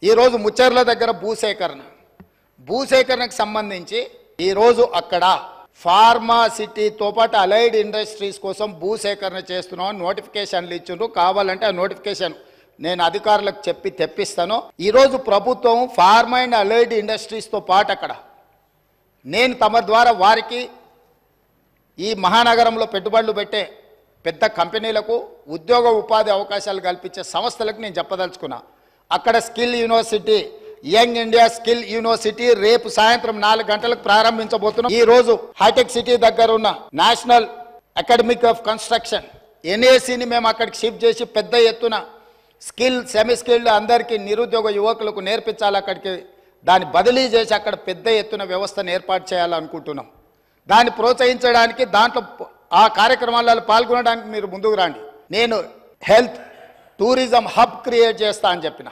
ఈరోజు ముచ్చర్ల దగ్గర భూసేకరణకు సంబంధించి ఈరోజు అక్కడ ఫార్మాసిటీతో పాటు అలైడ్ ఇండస్ట్రీస్ కోసం భూసేకరణ చేస్తున్నాం నోటిఫికేషన్లు ఇచ్చిండ్రు. కావాలంటే ఆ నోటిఫికేషన్ నేను అధికారులకు చెప్పి తెప్పిస్తాను. ఈరోజు ప్రభుత్వం ఫార్మా అండ్ అలైడ్ ఇండస్ట్రీస్తో పాటు అక్కడ నేను తమ ద్వారా వారికి ఈ మహానగరంలో పెట్టుబడులు పెట్టే పెద్ద కంపెనీలకు ఉద్యోగ ఉపాధి అవకాశాలు కల్పించే సంస్థలకు నేను చెప్పదలుచుకున్నా. అక్కడ skill university, young India skill university రేపు సాయంత్రం 4 గంటలకు ప్రారంభించబోతున్నాం. ఈ రోజు హైటెక్ సిటీ దగ్గర ఉన్న నేషనల్ అకాడమిక్ ఆఫ్ కన్స్ట్రక్షన్ ఎన్ఏసిని మేము అక్కడికి షిఫ్ట్ చేసి పెద్ద ఎత్తున స్కిల్ సెమీ స్కిల్డ్ అందరికీ నిరుద్యోగ యువకులకు నేర్పించాలి. అక్కడికి దాన్ని బదిలీ చేసి అక్కడ పెద్ద ఎత్తున వ్యవస్థను ఏర్పాటు చేయాలనుకుంటున్నాం. దాన్ని ప్రోత్సహించడానికి దాంట్లో ఆ కార్యక్రమాలలో పాల్గొనడానికి మీరు ముందుకు రండి. నేను హెల్త్ టూరిజం హబ్ క్రియేట్ చేస్తా అని చెప్పిన.